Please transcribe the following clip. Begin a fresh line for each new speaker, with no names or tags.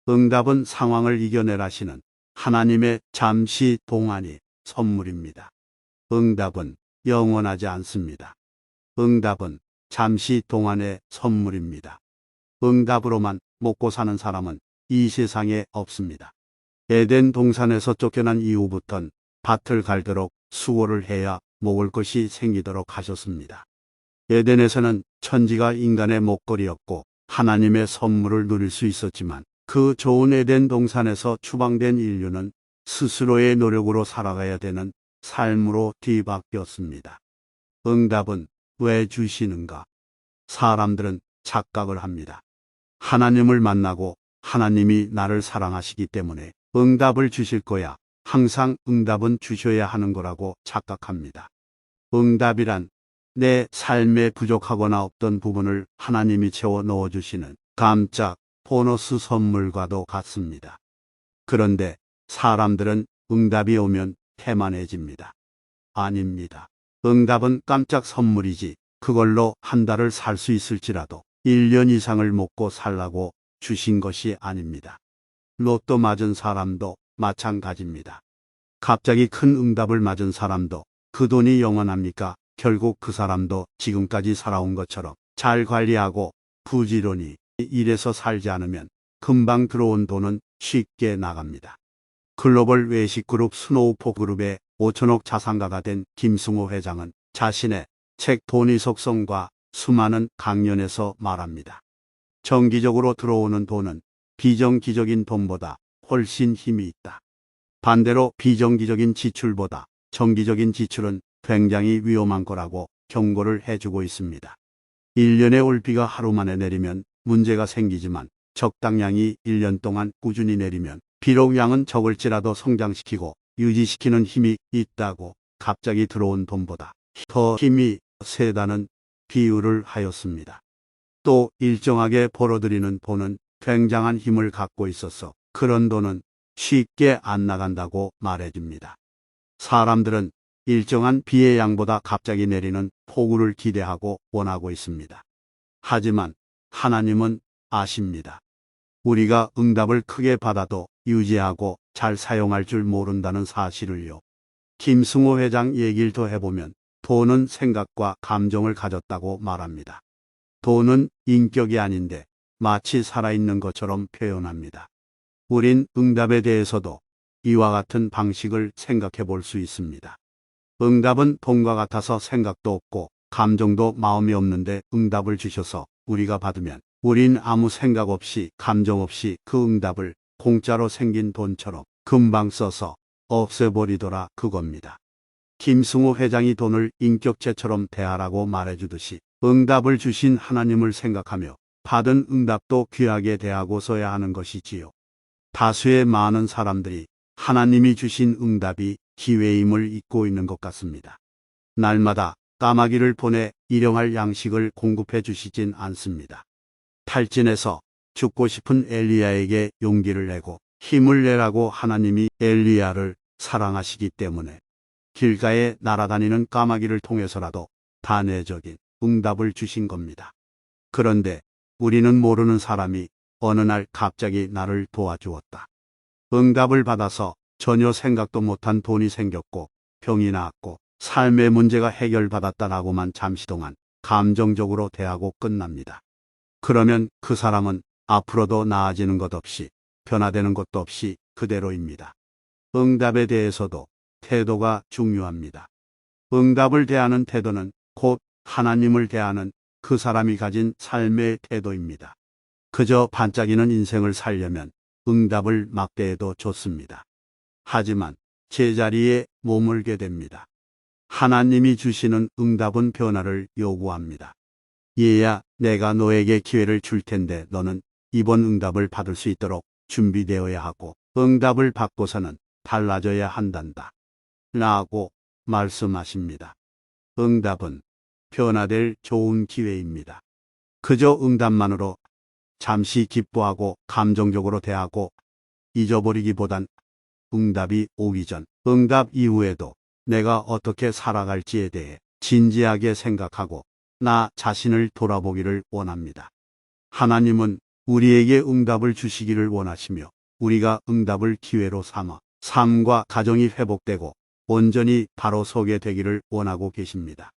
응답은 상황을 이겨내라시는 하나님의 잠시 동안의 선물입니다. 응답은 영원하지 않습니다. 응답은 잠시 동안의 선물입니다. 응답으로만 먹고 사는 사람은 이 세상에 없습니다. 에덴 동산에서 쫓겨난 이후부턴 밭을 갈도록 수고를 해야 먹을 것이 생기도록 하셨습니다. 에덴에서는 천지가 인간의 먹거리였고 하나님의 선물을 누릴 수 있었지만 그 좋은 에덴 동산에서 추방된 인류는 스스로의 노력으로 살아가야 되는 삶으로 뒤바뀌었습니다. 응답은 왜 주시는가? 사람들은 착각을 합니다. 하나님을 만나고 하나님이 나를 사랑하시기 때문에 응답을 주실 거야. 항상 응답은 주셔야 하는 거라고 착각합니다. 응답이란 내 삶에 부족하거나 없던 부분을 하나님이 채워 넣어주시는 깜짝 보너스 선물과도 같습니다. 그런데 사람들은 응답이 오면 태만해집니다. 아닙니다. 응답은 깜짝 선물이지 그걸로 한 달을 살 수 있을지라도 1년 이상을 먹고 살라고 주신 것이 아닙니다. 로또 맞은 사람도 마찬가지입니다. 갑자기 큰 응답을 맞은 사람도 그 돈이 영원합니까? 결국 그 사람도 지금까지 살아온 것처럼 잘 관리하고 부지런히 일해서 살지 않으면 금방 들어온 돈은 쉽게 나갑니다. 글로벌 외식그룹 스노우포그룹의 5천억 자산가가 된 김승호 회장은 자신의 책 돈의 속성과 수많은 강연에서 말합니다. 정기적으로 들어오는 돈은 비정기적인 돈보다 훨씬 힘이 있다. 반대로 비정기적인 지출보다 정기적인 지출은 굉장히 위험한 거라고 경고를 해주고 있습니다. 1년에 올 비가 하루 만에 내리면 문제가 생기지만 적당량이 1년 동안 꾸준히 내리면 비록 양은 적을지라도 성장시키고 유지시키는 힘이 있다고 갑자기 들어온 돈보다 더 힘이 세다는 비유를 하였습니다. 또 일정하게 벌어들이는 돈은 굉장한 힘을 갖고 있어서 그런 돈은 쉽게 안 나간다고 말해줍니다. 사람들은 일정한 비의 양보다 갑자기 내리는 폭우를 기대하고 원하고 있습니다. 하지만 하나님은 아십니다. 우리가 응답을 크게 받아도 유지하고 잘 사용할 줄 모른다는 사실을요. 김승호 회장 얘기를 더 해보면 돈은 생각과 감정을 가졌다고 말합니다. 돈은 인격이 아닌데 마치 살아있는 것처럼 표현합니다. 우린 응답에 대해서도 이와 같은 방식을 생각해 볼 수 있습니다. 응답은 돈과 같아서 생각도 없고 감정도 마음이 없는데 응답을 주셔서 우리가 받으면 우린 아무 생각 없이 감정 없이 그 응답을 공짜로 생긴 돈처럼 금방 써서 없애버리더라 그겁니다. 김승호 회장이 돈을 인격체처럼 대하라고 말해주듯이 응답을 주신 하나님을 생각하며 받은 응답도 귀하게 대하고 써야 하는 것이지요. 다수의 많은 사람들이 하나님이 주신 응답이 기회임을 잊고 있는 것 같습니다. 날마다 까마귀를 보내 일용할 양식을 공급해 주시진 않습니다. 탈진해서 죽고 싶은 엘리야에게 용기를 내고 힘을 내라고 하나님이 엘리야를 사랑하시기 때문에 길가에 날아다니는 까마귀를 통해서라도 단회적인 응답을 주신 겁니다. 그런데 우리는 모르는 사람이 어느 날 갑자기 나를 도와주었다. 응답을 받아서 전혀 생각도 못한 돈이 생겼고 병이 나았고 삶의 문제가 해결받았다라고만 잠시 동안 감정적으로 대하고 끝납니다. 그러면 그 사람은 앞으로도 나아지는 것 없이 변화되는 것도 없이 그대로입니다. 응답에 대해서도 태도가 중요합니다. 응답을 대하는 태도는 곧 하나님을 대하는 그 사람이 가진 삶의 태도입니다. 그저 반짝이는 인생을 살려면 응답을 막대해도 좋습니다. 하지만 제자리에 머물게 됩니다. 하나님이 주시는 응답은 변화를 요구합니다. 얘야, 내가 너에게 기회를 줄 텐데 너는 이번 응답을 받을 수 있도록 준비되어야 하고 응답을 받고서는 달라져야 한단다. 라고 말씀하십니다. 응답은 변화될 좋은 기회입니다. 그저 응답만으로 잠시 기뻐하고 감정적으로 대하고 잊어버리기보단 응답이 오기 전, 응답 이후에도 내가 어떻게 살아갈지에 대해 진지하게 생각하고 나 자신을 돌아보기를 원합니다. 하나님은 우리에게 응답을 주시기를 원하시며 우리가 응답을 기회로 삼아 삶과 가정이 회복되고 온전히 바로 서게 되기를 원하고 계십니다.